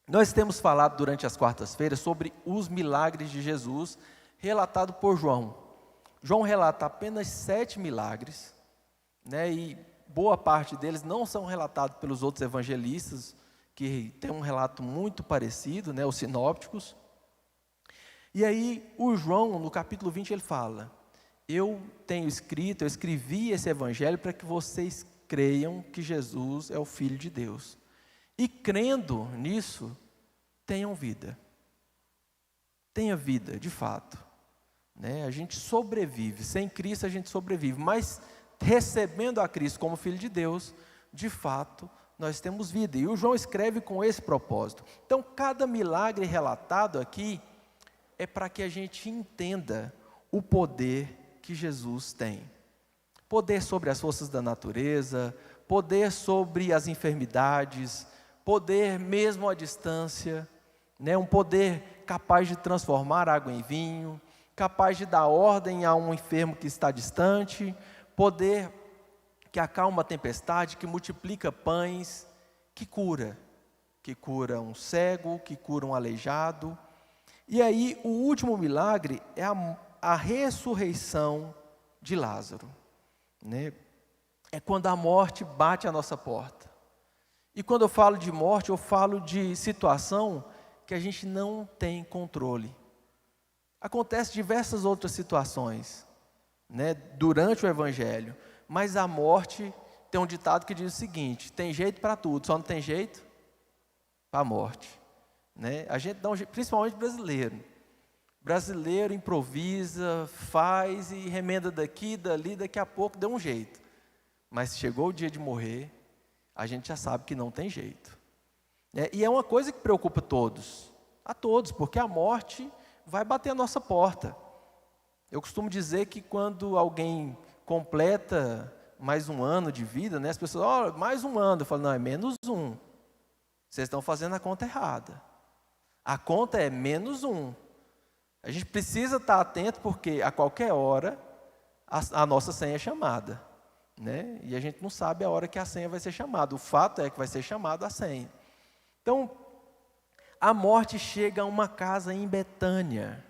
Nós temos falado durante as quartas-feiras sobre os milagres de Jesus, relatado por João. João relata apenas 7 milagres, né, e boa parte deles não são relatados pelos outros evangelistas, que tem um relato muito parecido, né, os sinópticos. E aí o João, no capítulo 20, ele fala: eu escrevi esse evangelho para que vocês creiam que Jesus é o Filho de Deus. E crendo nisso, tenham vida. Tenha vida, de fato. Né? A gente sobrevive, sem Cristo a gente sobrevive, mas recebendo a Cristo como Filho de Deus, de fato, nós temos vida. E o João escreve com esse propósito. Então, cada milagre relatado aqui é para que a gente entenda o poder que Jesus tem. Poder sobre as forças da natureza, poder sobre as enfermidades, poder mesmo à distância, né? Um poder capaz de transformar água em vinho, capaz de dar ordem a um enfermo que está distante, poder que acalma a tempestade, que multiplica pães, que cura um cego, que cura um aleijado. E aí o último milagre é a ressurreição de Lázaro, né? É quando a morte bate à nossa porta. E quando eu falo de morte, eu falo de situação que a gente não tem controle. Acontece diversas outras situações, né, durante o Evangelho, mas a morte, tem um ditado que diz o seguinte: tem jeito para tudo, só não tem jeito para a morte. Né? A gente dá um jeito, principalmente brasileiro. Brasileiro improvisa, faz e remenda daqui, dali, daqui a pouco deu um jeito. Mas chegou o dia de morrer, a gente já sabe que não tem jeito. E é uma coisa que preocupa a todos, porque a morte vai bater a nossa porta. Eu costumo dizer que quando alguém completa mais um ano de vida, né, as pessoas, mais um ano, eu falo, não, é menos um. Vocês estão fazendo a conta errada. A conta é menos um. A gente precisa estar atento, porque a qualquer hora a nossa senha é chamada, né? E a gente não sabe a hora que a senha vai ser chamada. O fato é que vai ser chamada a senha. Então, a morte chega a uma casa em Betânia.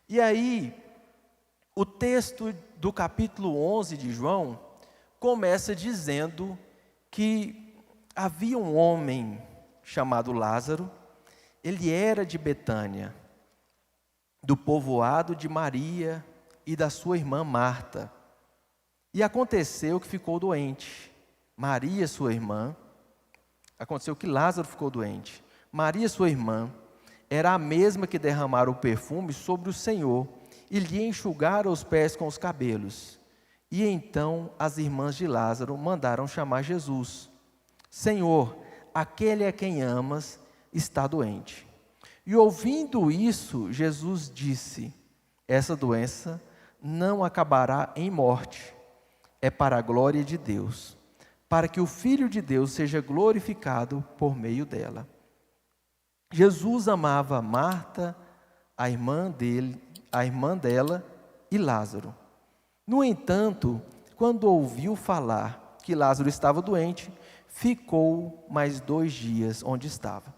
E aí, o texto do capítulo 11 de João começa dizendo que havia um homem chamado Lázaro. Ele era de Betânia, do povoado de Maria e da sua irmã Marta. E aconteceu que ficou doente. Maria, sua irmã, aconteceu que Lázaro ficou doente. Maria, sua irmã, era a mesma que derramara o perfume sobre o Senhor e lhe enxugara os pés com os cabelos. E então as irmãs de Lázaro mandaram chamar Jesus. Senhor, aquele a quem amas está doente. E ouvindo isso, Jesus disse: essa doença não acabará em morte, é para a glória de Deus, para que o Filho de Deus seja glorificado por meio dela. Jesus amava Marta, a irmã dela e Lázaro. No entanto, quando ouviu falar que Lázaro estava doente, ficou mais 2 dias onde estava.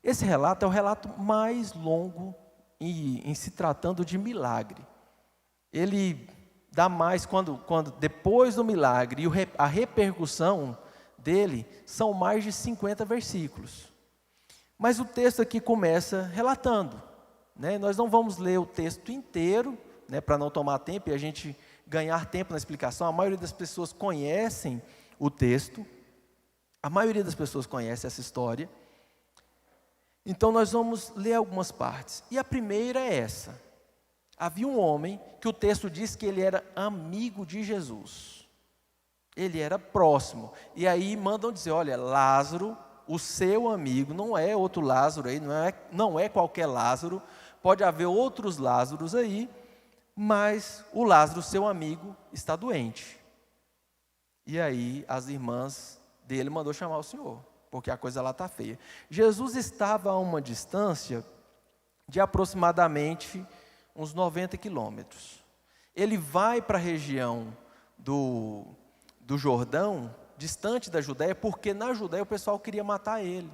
Esse relato é o relato mais longo em se tratando de milagre. Ele dá mais quando depois do milagre e a repercussão dele são mais de 50 versículos. Mas o texto aqui começa relatando, né? Nós não vamos ler o texto inteiro, né, para não tomar tempo e a gente ganhar tempo na explicação. A maioria das pessoas conhecem o texto, a maioria das pessoas conhece essa história. Então nós vamos ler algumas partes. E a primeira é essa. Havia um homem que o texto diz que ele era amigo de Jesus. Ele era próximo. E aí mandam dizer, olha, Lázaro, o seu amigo, não é outro Lázaro aí, não é qualquer Lázaro, pode haver outros Lázaros aí, mas o Lázaro, seu amigo, está doente. E aí as irmãs dele mandou chamar o Senhor, porque a coisa lá está feia. Jesus estava a uma distância de aproximadamente uns 90 quilômetros. Ele vai para a região do Jordão, distante da Judéia, porque na Judéia o pessoal queria matar ele.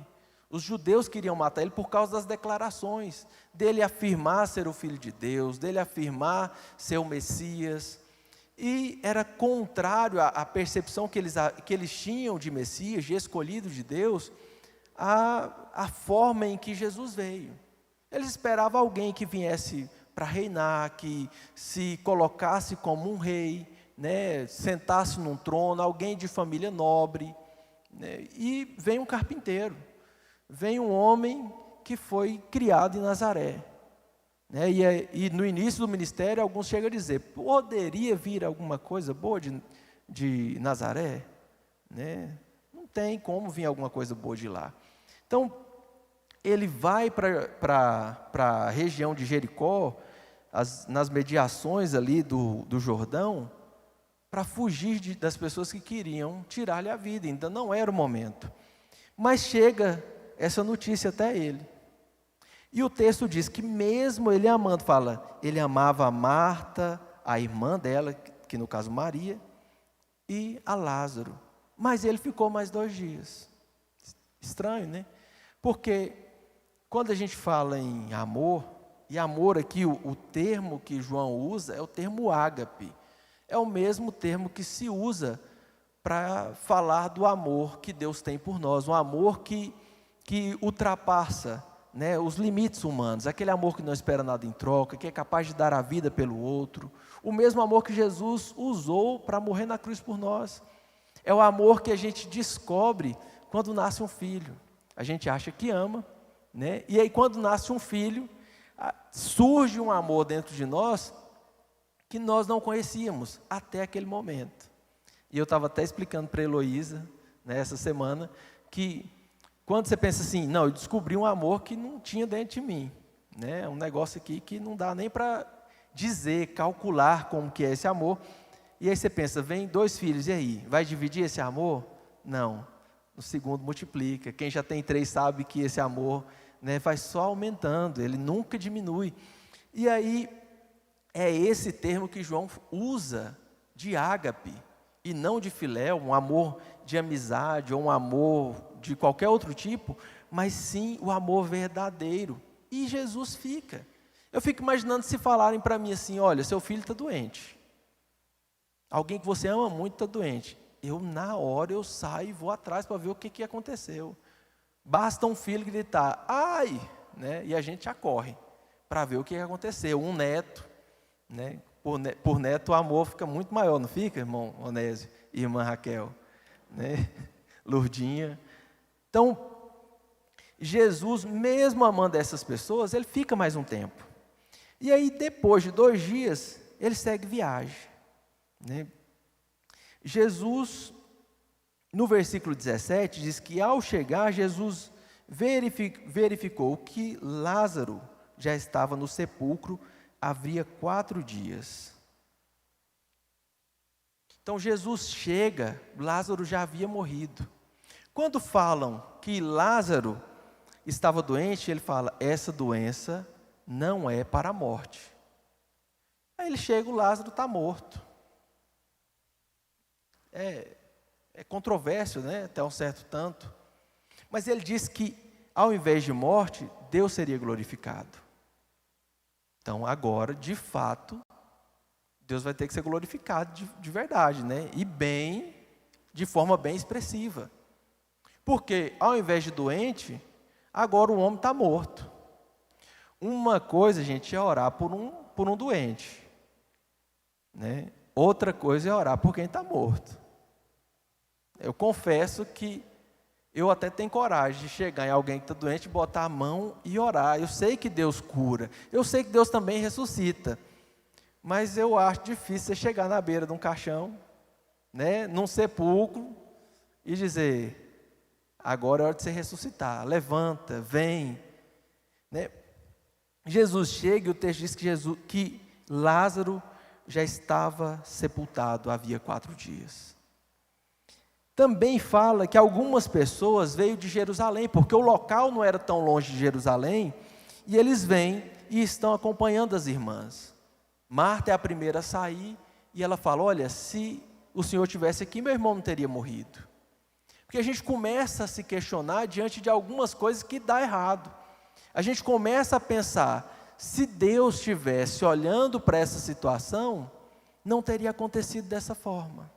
Os judeus queriam matar ele por causa das declarações, dele afirmar ser o Filho de Deus, dele afirmar ser o Messias. E era contrário à percepção que eles tinham de Messias, de escolhido de Deus, a forma em que Jesus veio. Eles esperavam alguém que viesse para reinar, que se colocasse como um rei, né, sentasse num trono, alguém de família nobre, né, e vem um carpinteiro, vem um homem que foi criado em Nazaré, né, e no início do ministério alguns chegam a dizer, poderia vir alguma coisa boa de Nazaré? Né? Não tem como vir alguma coisa boa de lá. Então, ele vai para a região de Jericó, nas mediações ali do Jordão, para fugir das pessoas que queriam tirar-lhe a vida, ainda não era o momento. Mas chega essa notícia até ele. E o texto diz que mesmo ele amando, ele amava a Marta, a irmã dela, que no caso Maria, e a Lázaro. Mas ele ficou mais 2 dias. Estranho, né? Porque quando a gente fala em amor, e amor aqui, o termo que João usa é o termo ágape. É o mesmo termo que se usa para falar do amor que Deus tem por nós. Um amor que ultrapassa, né, os limites humanos. Aquele amor que não espera nada em troca, que é capaz de dar a vida pelo outro. O mesmo amor que Jesus usou para morrer na cruz por nós. É o amor que a gente descobre quando nasce um filho. A gente acha que ama, né? E aí quando nasce um filho, surge um amor dentro de nós que nós não conhecíamos até aquele momento. E eu estava até explicando para a Heloísa, né, essa semana, que quando você pensa assim, não, eu descobri um amor que não tinha dentro de mim, né? Um negócio aqui que não dá nem para dizer, calcular como que é esse amor. E aí você pensa, vem 2 filhos, e aí, vai dividir esse amor? Não, no segundo multiplica. Quem já tem 3 sabe que esse amor, né, vai só aumentando, ele nunca diminui. E aí, é esse termo que João usa de ágape, e não de filéu, um amor de amizade, ou um amor de qualquer outro tipo, mas sim o amor verdadeiro. E Jesus fica. Eu fico imaginando se falarem para mim assim, olha, seu filho está doente. Alguém que você ama muito está doente. Na hora eu saio e vou atrás para ver o que aconteceu. Basta um filho gritar, ai, né? E a gente já corre para ver o que aconteceu. Um neto, né? Por neto o amor fica muito maior, não fica, irmão Onésio e irmã Raquel? Né? Lourdinha. Então, Jesus, mesmo amando essas pessoas, ele fica mais um tempo. E aí, depois de 2 dias, ele segue viagem. Né? Jesus, no versículo 17, diz que ao chegar, Jesus verificou que Lázaro já estava no sepulcro havia 4 dias. Então Jesus chega, Lázaro já havia morrido. Quando falam que Lázaro estava doente, ele fala, essa doença não é para a morte. Aí ele chega, o Lázaro está morto. É controverso, né? Até um certo tanto. Mas ele diz que, ao invés de morte, Deus seria glorificado. Então, agora, de fato, Deus vai ter que ser glorificado de verdade, né? E de forma bem expressiva. Porque, ao invés de doente, agora o homem está morto. Uma coisa, gente, é orar por um doente, né? Outra coisa é orar por quem está morto. Eu confesso que eu até tenho coragem de chegar em alguém que está doente, botar a mão e orar. Eu sei que Deus cura, eu sei que Deus também ressuscita, mas eu acho difícil você chegar na beira de um caixão, né, num sepulcro, e dizer, agora é hora de você ressuscitar, levanta, vem. Né? Jesus chega e o texto diz que Lázaro já estava sepultado havia 4 dias. Também fala que algumas pessoas veio de Jerusalém, porque o local não era tão longe de Jerusalém, e eles vêm e estão acompanhando as irmãs. Marta é a primeira a sair, e ela fala, olha, se o Senhor estivesse aqui, meu irmão não teria morrido. Porque a gente começa a se questionar diante de algumas coisas que dá errado. A gente começa a pensar, se Deus estivesse olhando para essa situação, não teria acontecido dessa forma.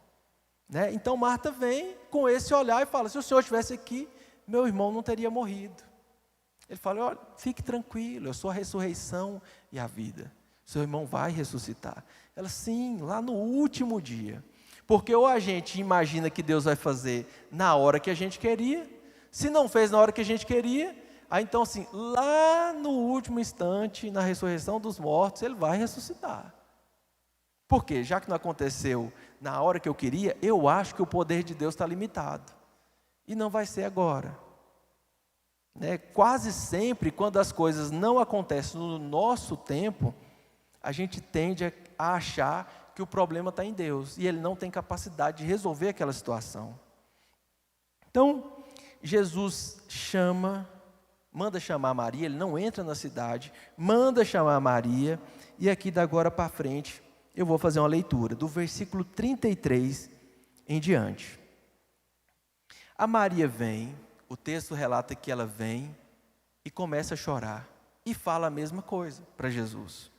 Né? Então Marta vem com esse olhar e fala, se o Senhor estivesse aqui, meu irmão não teria morrido. Ele fala, olha, fique tranquilo, eu sou a ressurreição e a vida. Seu irmão vai ressuscitar. Ela, sim, lá no último dia. Porque ou a gente imagina que Deus vai fazer na hora que a gente queria, se não fez na hora que a gente queria, aí então assim, lá no último instante, na ressurreição dos mortos, Ele vai ressuscitar. Por quê? Já que não aconteceu na hora que eu queria, eu acho que o poder de Deus está limitado. E não vai ser agora. Né? Quase sempre, quando as coisas não acontecem no nosso tempo, a gente tende a achar que o problema está em Deus, e Ele não tem capacidade de resolver aquela situação. Então, Jesus manda chamar Maria, Ele não entra na cidade, manda chamar Maria, e aqui da agora para frente, eu vou fazer uma leitura, do versículo 33 em diante. A Maria vem, o texto relata que ela vem, e começa a chorar, e fala a mesma coisa para Jesus.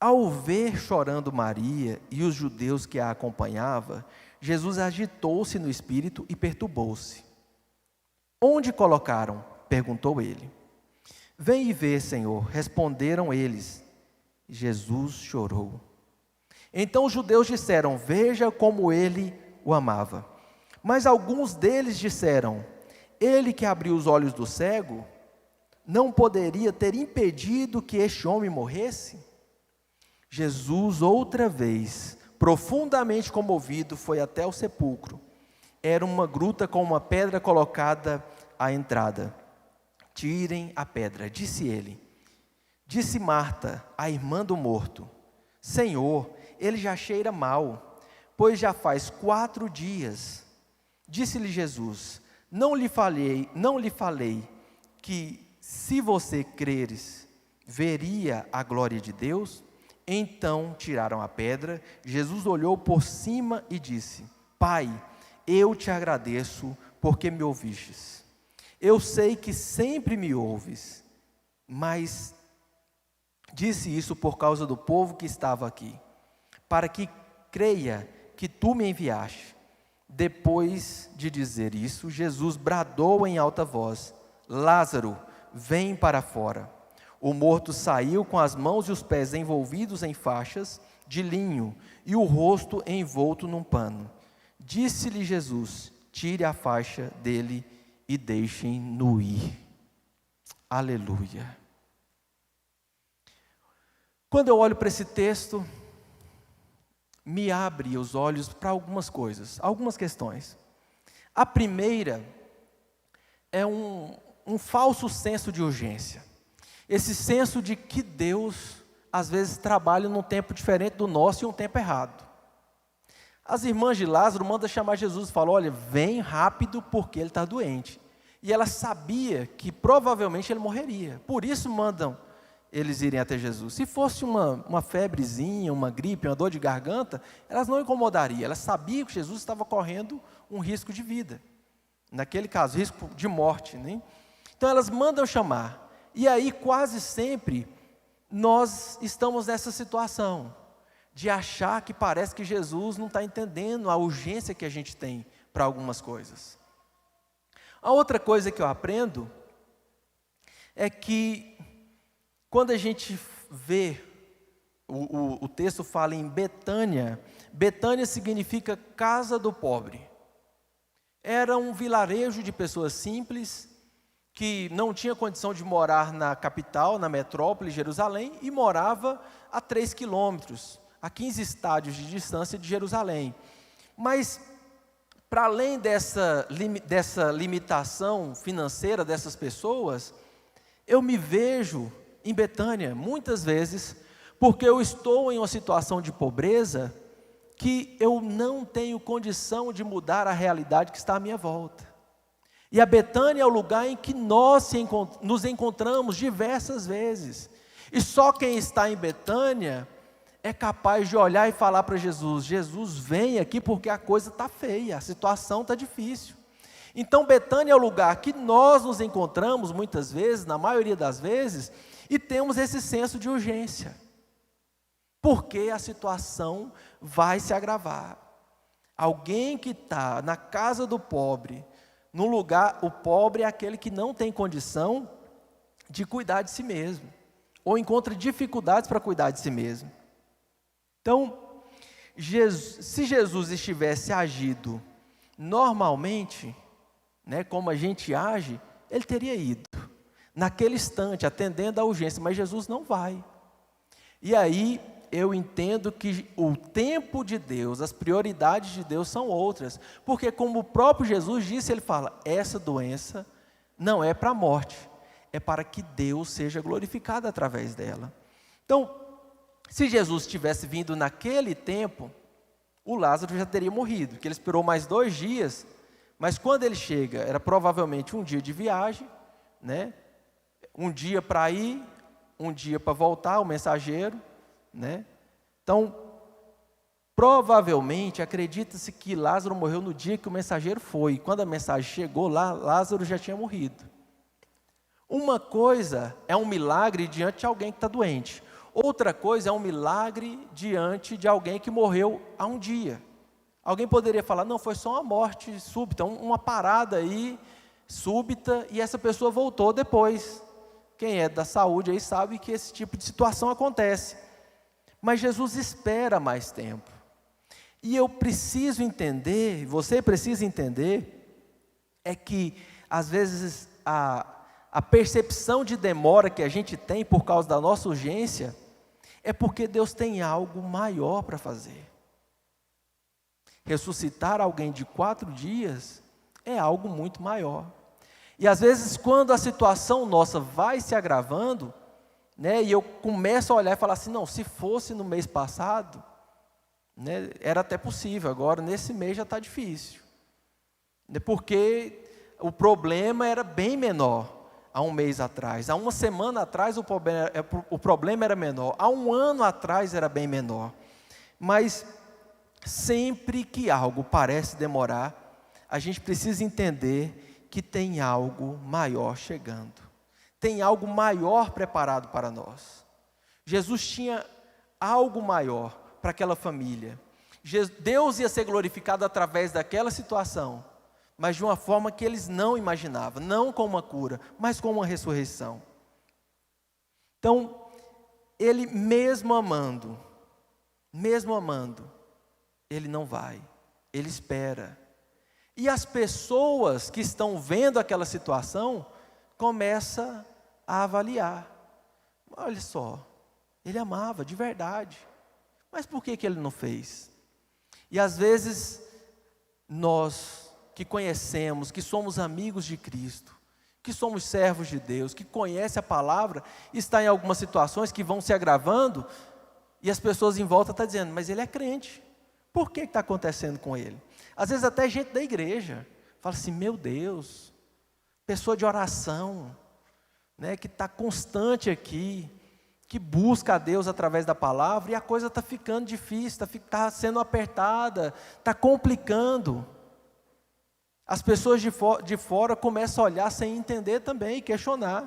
Ao ver chorando Maria e os judeus que a acompanhavam, Jesus agitou-se no espírito e perturbou-se. Onde colocaram? Perguntou ele. Vem e vê, Senhor, responderam eles. Jesus chorou. Então os judeus disseram, veja como ele o amava. Mas alguns deles disseram, ele que abriu os olhos do cego, não poderia ter impedido que este homem morresse? Jesus, outra vez, profundamente comovido, foi até o sepulcro. Era uma gruta com uma pedra colocada à entrada. Tirem a pedra, disse ele. Disse Marta, a irmã do morto, Senhor, ele já cheira mal, pois já faz 4 dias. Disse-lhe Jesus, não lhe falei que, se você creres, veria a glória de Deus? Então tiraram a pedra, Jesus olhou por cima e disse, Pai, eu te agradeço porque me ouvistes. Eu sei que sempre me ouves, mas disse isso por causa do povo que estava aqui, para que creia que tu me enviaste. Depois de dizer isso, Jesus bradou em alta voz, Lázaro, vem para fora. O morto saiu com as mãos e os pés envolvidos em faixas de linho e o rosto envolto num pano. Disse-lhe Jesus, tire a faixa dele e deixem-no ir. Aleluia. Quando eu olho para esse texto, me abre os olhos para algumas coisas, algumas questões. A primeira é um falso senso de urgência. Esse senso de que Deus, às vezes, trabalha num tempo diferente do nosso e um tempo errado. As irmãs de Lázaro mandam chamar Jesus e falam, olha, vem rápido porque ele está doente. E ela sabia que provavelmente ele morreria. Por isso mandam eles irem até Jesus. Se fosse uma febrezinha, uma gripe, uma dor de garganta, elas não incomodariam. Elas sabiam que Jesus estava correndo um risco de vida. Naquele caso, risco de morte. Né? Então elas mandam chamar. E aí quase sempre nós estamos nessa situação de achar que parece que Jesus não está entendendo a urgência que a gente tem para algumas coisas. A outra coisa que eu aprendo é que quando a gente vê, o texto fala em Betânia, Betânia significa casa do pobre. Era um vilarejo de pessoas simples, que não tinha condição de morar na capital, na metrópole, Jerusalém, e morava a 3 quilômetros, a 15 estádios de distância de Jerusalém. Mas, para além dessa limitação financeira dessas pessoas, eu me vejo em Betânia, muitas vezes, porque eu estou em uma situação de pobreza, que eu não tenho condição de mudar a realidade que está à minha volta. E a Betânia é o lugar em que nós nos encontramos diversas vezes. E só quem está em Betânia é capaz de olhar e falar para Jesus, Jesus, vem aqui porque a coisa está feia, a situação está difícil. Então Betânia é o lugar que nós nos encontramos muitas vezes, na maioria das vezes, e temos esse senso de urgência, porque a situação vai se agravar. Alguém que está na casa do pobre, no lugar, o pobre é aquele que não tem condição de cuidar de si mesmo, ou encontra dificuldades para cuidar de si mesmo. Então, se Jesus estivesse agido normalmente, né, como a gente age, ele teria ido, naquele instante, atendendo à urgência, mas Jesus não vai. E aí, eu entendo que o tempo de Deus, as prioridades de Deus são outras, porque como o próprio Jesus disse, ele fala, essa doença não é para a morte, é para que Deus seja glorificado através dela. Então, se Jesus tivesse vindo naquele tempo, o Lázaro já teria morrido, porque ele esperou mais 2 dias, mas quando ele chega, era provavelmente um dia de viagem, né? Um dia para ir, um dia para voltar, o mensageiro, né? Então, provavelmente, acredita-se que Lázaro morreu no dia que o mensageiro foi. Quando a mensagem chegou lá, Lázaro já tinha morrido. Uma coisa é um milagre diante de alguém que está doente. Outra coisa é um milagre diante de alguém que morreu há um dia. Alguém poderia falar, não, foi só uma morte súbita, uma parada aí, súbita, e essa pessoa voltou depois. Quem é da saúde aí sabe que esse tipo de situação acontece. Mas Jesus espera mais tempo. E eu preciso entender, você precisa entender, é que às vezes a percepção de demora que a gente tem por causa da nossa urgência, é porque Deus tem algo maior para fazer. Ressuscitar alguém de 4 dias é algo muito maior. E às vezes quando a situação nossa vai se agravando, né, e eu começo a olhar e falar assim, não, se fosse no mês passado, né, era até possível, agora nesse mês já está difícil. Porque o problema era bem menor há um mês atrás, há uma semana atrás o problema era menor, há um ano atrás era bem menor. Mas sempre que algo parece demorar, a gente precisa entender que tem algo maior chegando. Tem algo maior preparado para nós. Jesus tinha algo maior para aquela família. Deus ia ser glorificado através daquela situação, mas de uma forma que eles não imaginavam, não com uma cura, mas com uma ressurreição. Então, ele mesmo amando, ele não vai, ele espera. E as pessoas que estão vendo aquela situação, começam a avaliar. Olha só, ele amava de verdade, mas por que ele não fez? E às vezes, nós que conhecemos, que somos amigos de Cristo, que somos servos de Deus, que conhece a palavra, está em algumas situações que vão se agravando, e as pessoas em volta estão dizendo, mas ele é crente, por que está acontecendo com ele? Às vezes até gente da igreja, fala assim, meu Deus, pessoa de oração, né, que está constante aqui, que busca a Deus através da palavra, e a coisa está ficando difícil, está sendo apertada, está complicando. As pessoas de fora começam a olhar sem entender também, e questionar.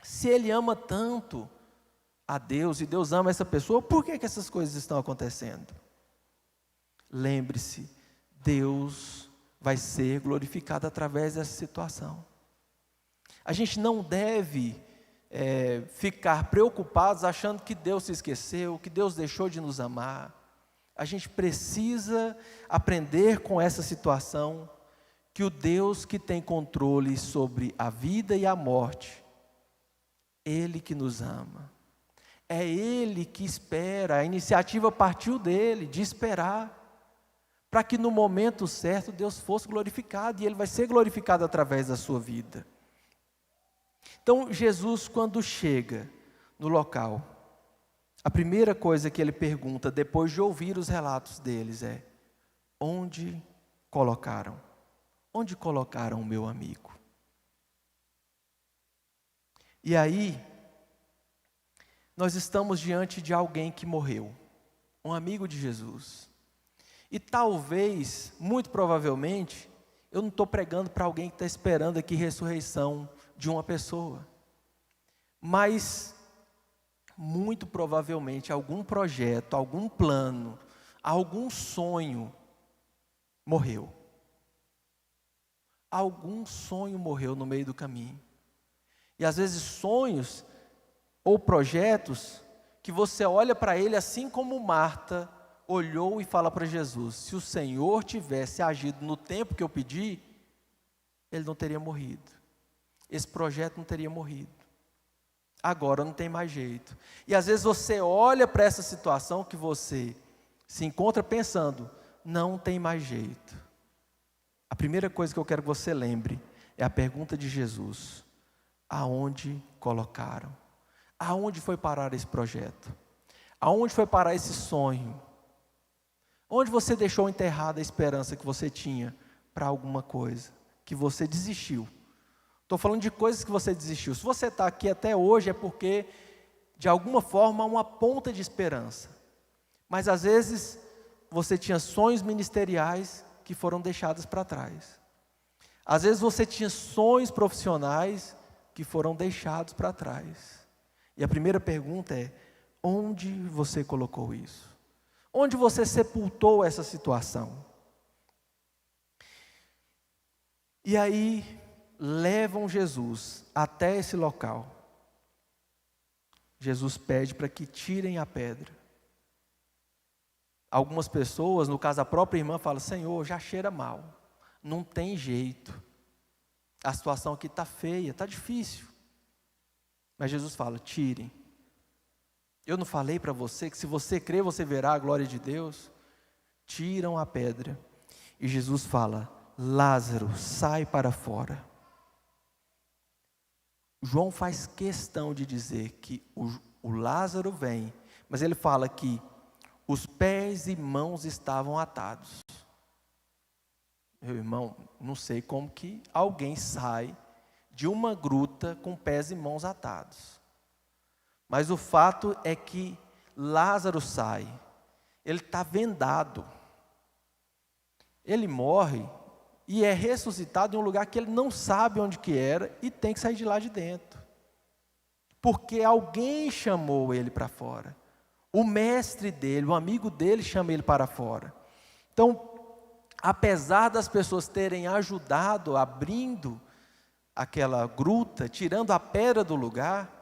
Se ele ama tanto a Deus, e Deus ama essa pessoa, por que essas coisas estão acontecendo? Lembre-se, Deus vai ser glorificado através dessa situação. A gente não deve ficar preocupados achando que Deus se esqueceu, que Deus deixou de nos amar. A gente precisa aprender com essa situação, que o Deus que tem controle sobre a vida e a morte, Ele que nos ama. É Ele que espera, a iniciativa partiu dele, de esperar, para que no momento certo Deus fosse glorificado, e Ele vai ser glorificado através da sua vida. Então Jesus, quando chega no local, a primeira coisa que Ele pergunta, depois de ouvir os relatos deles, é: onde colocaram? Onde colocaram o meu amigo? E aí, nós estamos diante de alguém que morreu, um amigo de Jesus. E talvez, muito provavelmente, Eu não estou pregando para alguém que está esperando aqui ressurreição de uma pessoa. Mas, muito provavelmente, algum projeto, algum plano, algum sonho morreu. Algum sonho morreu no meio do caminho. E às vezes sonhos ou projetos que você olha para ele assim como Marta olhou e fala para Jesus: se o Senhor tivesse agido no tempo que eu pedi, ele não teria morrido. Esse projeto não teria morrido. Agora não tem mais jeito. E às vezes você olha para essa situação que você se encontra pensando: não tem mais jeito. A primeira coisa que eu quero que você lembre é a pergunta de Jesus: aonde colocaram? Aonde foi parar esse projeto? Aonde foi parar esse sonho? Onde você deixou enterrada a esperança que você tinha para alguma coisa, que você desistiu? Estou falando de coisas que você desistiu. Se você está aqui até hoje é porque, de alguma forma, há uma ponta de esperança. Mas às vezes, você tinha sonhos ministeriais que foram deixados para trás. Às vezes você tinha sonhos profissionais que foram deixados para trás. E a primeira pergunta é: onde você colocou isso? Onde você sepultou essa situação? E aí, levam Jesus até esse local. Jesus pede para que tirem a pedra. Algumas pessoas, no caso a própria irmã, falam: Senhor, já cheira mal, não tem jeito, a situação aqui está feia, está difícil. Mas Jesus fala: tirem. Eu não falei para você que se você crer, você verá a glória de Deus? Tiram a pedra. E Jesus fala: Lázaro, sai para fora. João faz questão de dizer que o Lázaro vem, mas ele fala que os pés e mãos estavam atados. Meu irmão, não sei como que alguém sai de uma gruta com pés e mãos atados. Mas o fato é que Lázaro sai, ele está vendado. Ele morre e é ressuscitado em um lugar que ele não sabe onde que era e tem que sair de lá de dentro. Porque alguém chamou ele para fora. O mestre dele, o amigo dele chama ele para fora. Então, apesar das pessoas terem ajudado, abrindo aquela gruta, tirando a pedra do lugar,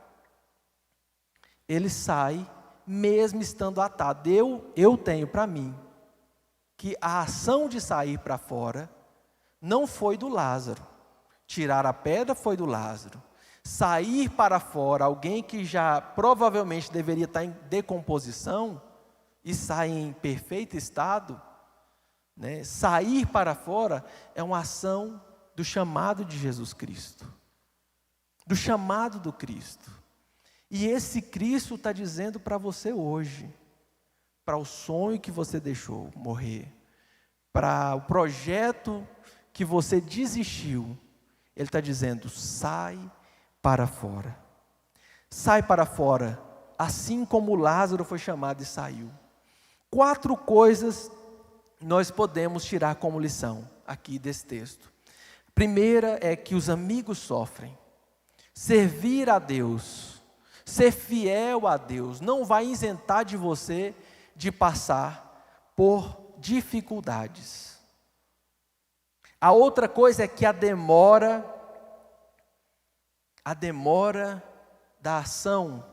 ele sai, mesmo estando atado. Eu tenho para mim que a ação de sair para fora não foi do Lázaro. Tirar a pedra foi do Lázaro. Sair para fora, alguém que já provavelmente deveria estar em decomposição e sai em perfeito estado, né? Sair para fora é uma ação do chamado de Jesus Cristo, do chamado do Cristo. E esse Cristo está dizendo para você hoje, para o sonho que você deixou morrer, para o projeto que você desistiu, Ele está dizendo: sai para fora. Sai para fora, assim como Lázaro foi chamado e saiu. 4 coisas nós podemos tirar como lição aqui desse texto. Primeira é que os amigos sofrem. Servir a Deus, ser fiel a Deus, não vai isentar de você de passar por dificuldades. A outra coisa é que a demora da ação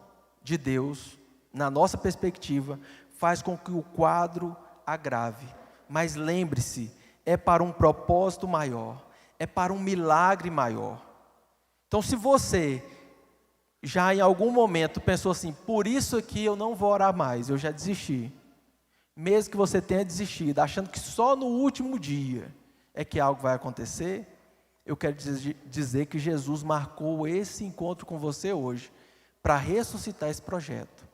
de Deus, na nossa perspectiva, faz com que o quadro agrave. Mas lembre-se, é para um propósito maior, é para um milagre maior. Então, se você já em algum momento pensou assim: por isso aqui eu não vou orar mais, eu já desisti. Mesmo que você tenha desistido, achando que só no último dia é que algo vai acontecer, eu quero dizer que Jesus marcou esse encontro com você hoje, para ressuscitar esse projeto,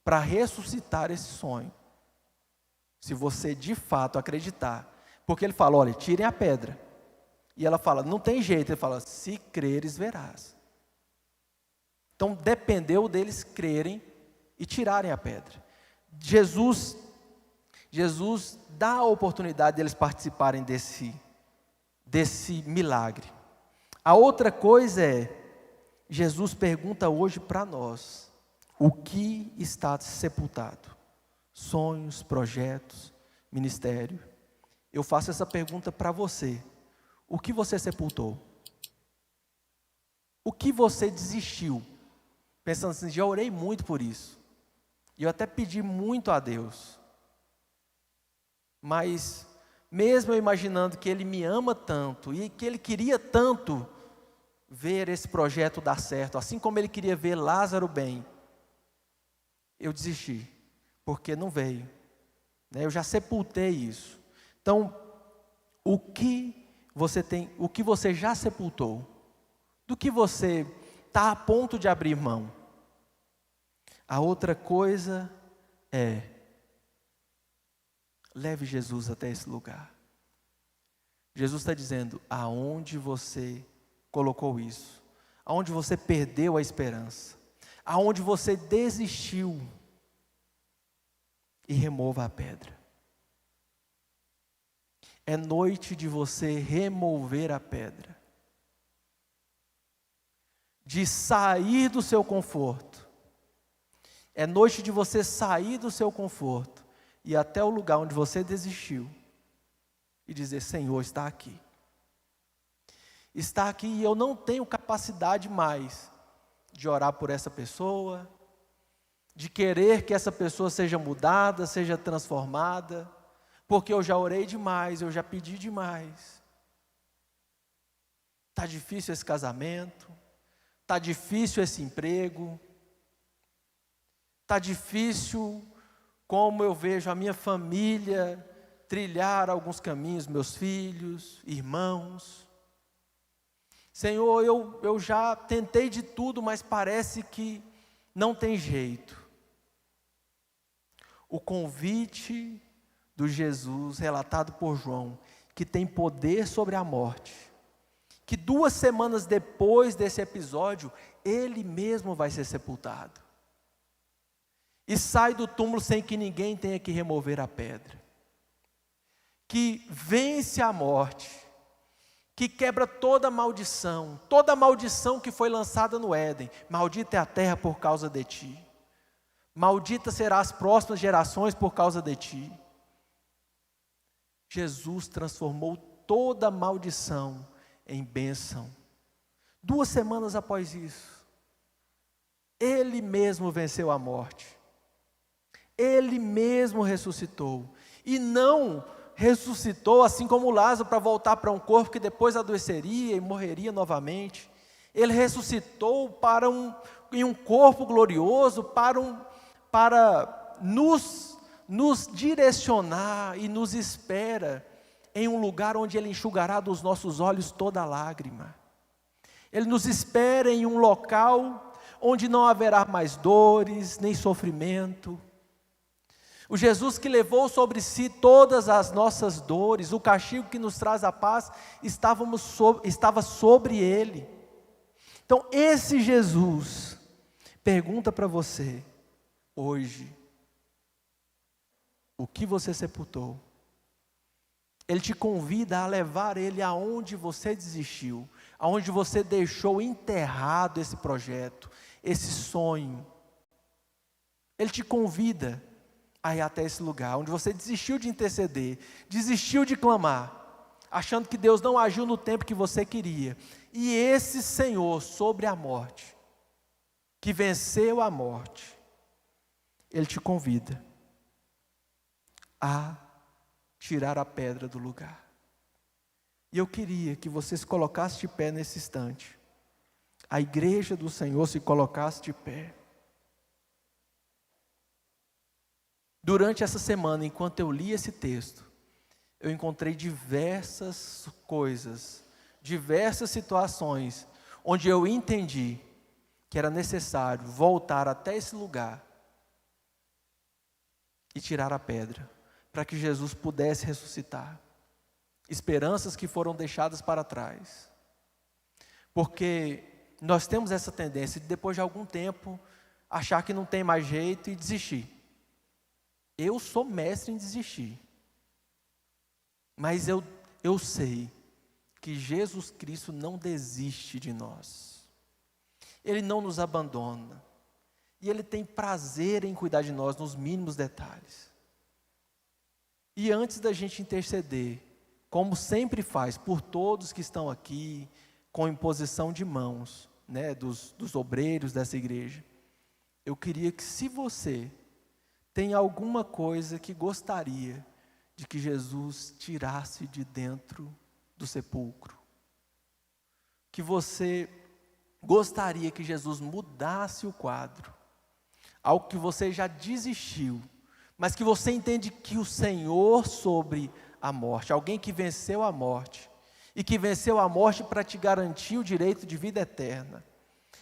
para ressuscitar esse sonho. Se você de fato acreditar, porque Ele fala: olha, tirem a pedra. E ela fala: não tem jeito. Ele fala: se creres, verás. Então dependeu deles crerem e tirarem a pedra. Jesus dá a oportunidade deles participarem desse milagre. A outra coisa Jesus pergunta hoje para nós: o que está sepultado? Sonhos, projetos, ministério. Eu faço essa pergunta para você: o que você sepultou? O que você desistiu? Pensando assim, já orei muito por isso, e eu até pedi muito a Deus, mas mesmo eu imaginando que Ele me ama tanto, e que Ele queria tanto ver esse projeto dar certo, assim como Ele queria ver Lázaro bem, eu desisti, porque não veio, né? Eu já sepultei isso. Então, o que você já sepultou? Do que você está a ponto de abrir mão? A outra coisa leve Jesus até esse lugar. Jesus está dizendo: aonde você colocou isso? Aonde você perdeu a esperança? Aonde você desistiu? E remova a pedra. É noite de você remover a pedra, de sair do seu conforto. É noite de você sair do seu conforto e ir até o lugar onde você desistiu e dizer: Senhor, está aqui. Está aqui, e eu não tenho capacidade mais de orar por essa pessoa, de querer que essa pessoa seja mudada, seja transformada, porque eu já orei demais, eu já pedi demais. Está difícil esse casamento, está difícil esse emprego, está difícil como eu vejo a minha família trilhar alguns caminhos, meus filhos, irmãos. Senhor, eu já tentei de tudo, mas parece que não tem jeito. O convite do Jesus, relatado por João, que tem poder sobre a morte, que 2 semanas depois desse episódio, ele mesmo vai ser sepultado, e sai do túmulo sem que ninguém tenha que remover a pedra, que vence a morte, que quebra toda maldição que foi lançada no Éden. Maldita é a terra por causa de ti, maldita serão as próximas gerações por causa de ti. Jesus transformou toda maldição em bênção. 2 semanas após isso, Ele mesmo venceu a morte. Ele mesmo ressuscitou. E não ressuscitou assim como Lázaro para voltar para um corpo que depois adoeceria e morreria novamente. Ele ressuscitou em um corpo glorioso para nos direcionar, e nos espera em um lugar onde Ele enxugará dos nossos olhos toda lágrima. Ele nos espera em um local onde não haverá mais dores, nem sofrimento. O Jesus que levou sobre si todas as nossas dores, o castigo que nos traz a paz, estava sobre Ele. Então esse Jesus pergunta para você hoje: o que você sepultou? Ele te convida a levar Ele aonde você desistiu, aonde você deixou enterrado esse projeto, esse sonho. Ele te convida a ir até esse lugar, onde você desistiu de interceder, desistiu de clamar, achando que Deus não agiu no tempo que você queria. E esse Senhor sobre a morte, que venceu a morte, Ele te convida a tirar a pedra do lugar. E eu queria que você se colocasse de pé nesse instante. A igreja do Senhor se colocasse de pé. Durante essa semana, enquanto eu li esse texto, eu encontrei diversas coisas, diversas situações, onde eu entendi que era necessário voltar até esse lugar e tirar a pedra, para que Jesus pudesse ressuscitar. Esperanças que foram deixadas para trás. Porque nós temos essa tendência de, depois de algum tempo, achar que não tem mais jeito e desistir. Eu sou mestre em desistir. Mas eu sei que Jesus Cristo não desiste de nós. Ele não nos abandona. E Ele tem prazer em cuidar de nós nos mínimos detalhes. E antes da gente interceder, como sempre faz por todos que estão aqui, com imposição de mãos, né, dos obreiros dessa igreja, eu queria que, se você tem alguma coisa que gostaria de que Jesus tirasse de dentro do sepulcro, que você gostaria que Jesus mudasse o quadro, algo que você já desistiu, mas que você entende que o Senhor sobre a morte, alguém que venceu a morte, e que venceu a morte para te garantir o direito de vida eterna,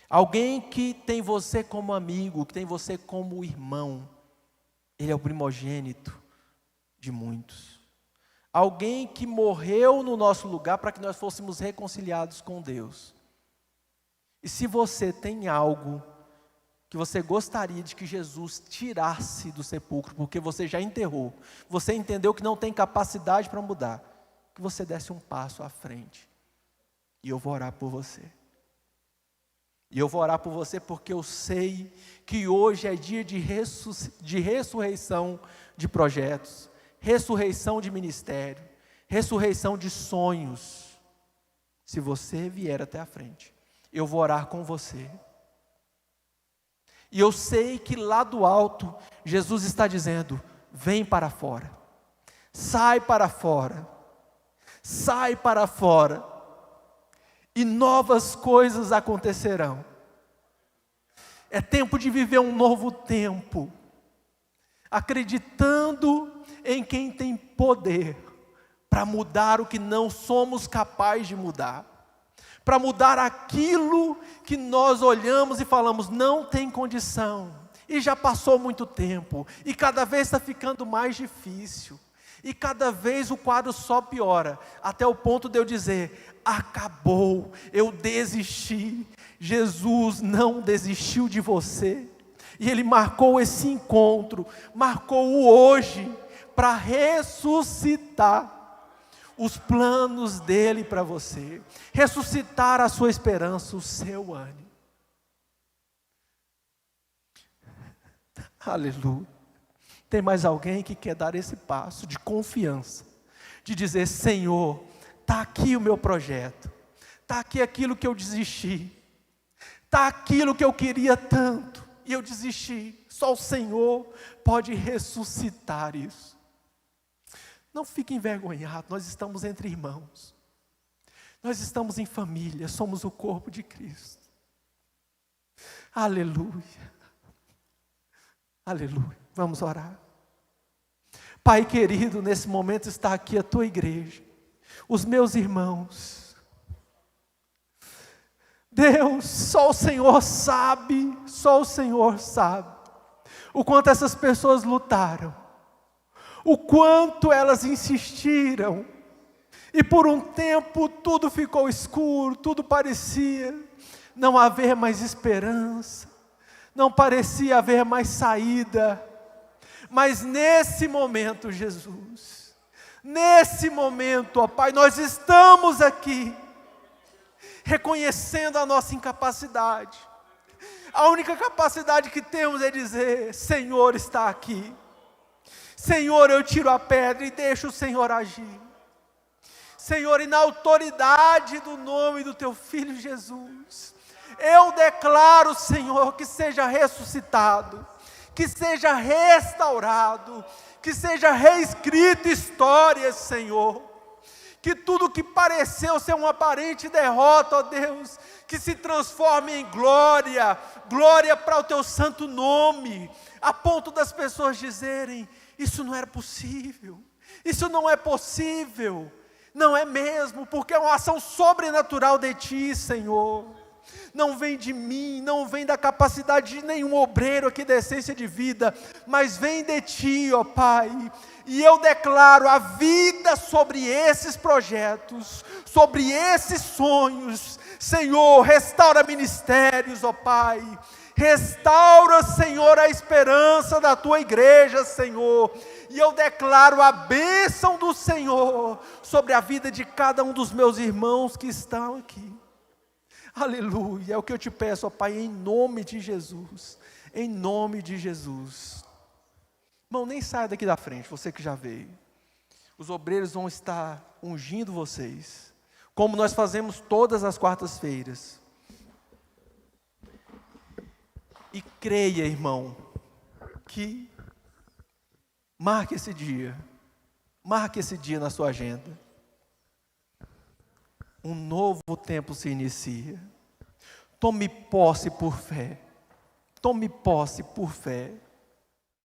alguém que tem você como amigo, que tem você como irmão, Ele é o primogênito de muitos, alguém que morreu no nosso lugar para que nós fôssemos reconciliados com Deus. E se você tem algo que você gostaria de que Jesus tirasse do sepulcro, porque você já enterrou, você entendeu que não tem capacidade para mudar, que você desse um passo à frente, e eu vou orar por você. E eu vou orar por você porque eu sei que hoje é dia de ressurreição de projetos, ressurreição de ministério, ressurreição de sonhos. Se você vier até a frente, eu vou orar com você. E eu sei que lá do alto, Jesus está dizendo: vem para fora, sai para fora, sai para fora, e novas coisas acontecerão. É tempo de viver um novo tempo, acreditando em quem tem poder para mudar o que não somos capazes de mudar, para mudar aquilo que nós olhamos e falamos, não tem condição, e já passou muito tempo, e cada vez está ficando mais difícil, e cada vez o quadro só piora, até o ponto de eu dizer, acabou, eu desisti. Jesus não desistiu de você, e Ele marcou esse encontro, marcou o hoje, para ressuscitar os planos dEle para você, ressuscitar a sua esperança, o seu ânimo. Aleluia. Tem mais alguém que quer dar esse passo de confiança, de dizer, Senhor, está aqui o meu projeto, está aqui aquilo que eu desisti, está aquilo que eu queria tanto, e eu desisti, só o Senhor pode ressuscitar isso. Não fique envergonhado, nós estamos entre irmãos, nós estamos em família, somos o corpo de Cristo. Aleluia, aleluia, vamos orar. Pai querido, nesse momento está aqui a tua igreja, os meus irmãos. Deus, só o Senhor sabe o quanto essas pessoas lutaram, o quanto elas insistiram, e por um tempo tudo ficou escuro, tudo parecia não haver mais esperança, não parecia haver mais saída, mas nesse momento, Jesus, nesse momento, ó Pai, nós estamos aqui, reconhecendo a nossa incapacidade, a única capacidade que temos é dizer, Senhor está aqui, Senhor, eu tiro a pedra e deixo o Senhor agir. Senhor, e na autoridade do nome do Teu Filho Jesus, eu declaro, Senhor, que seja ressuscitado, que seja restaurado, que seja reescrito histórias, Senhor. Que tudo que pareceu ser uma aparente derrota, ó Deus, que se transforme em glória, glória para o Teu santo nome, a ponto das pessoas dizerem, isso não era possível, isso não é possível, não é mesmo, porque é uma ação sobrenatural de Ti, Senhor, não vem de mim, não vem da capacidade de nenhum obreiro aqui da Essência de Vida, mas vem de Ti, ó Pai, e eu declaro a vida sobre esses projetos, sobre esses sonhos, Senhor, restaura ministérios, ó Pai, Restaura, Senhor, a esperança da tua igreja, Senhor. E eu declaro a bênção do Senhor sobre a vida de cada um dos meus irmãos que estão aqui. Aleluia, é o que eu te peço, ó Pai, em nome de Jesus. Em nome de Jesus. Irmão, nem saia daqui da frente, você que já veio. Os obreiros vão estar ungindo vocês, como nós fazemos todas as quartas-feiras. E creia, irmão, que marque esse dia na sua agenda. Um novo tempo se inicia. Tome posse por fé. Tome posse por fé.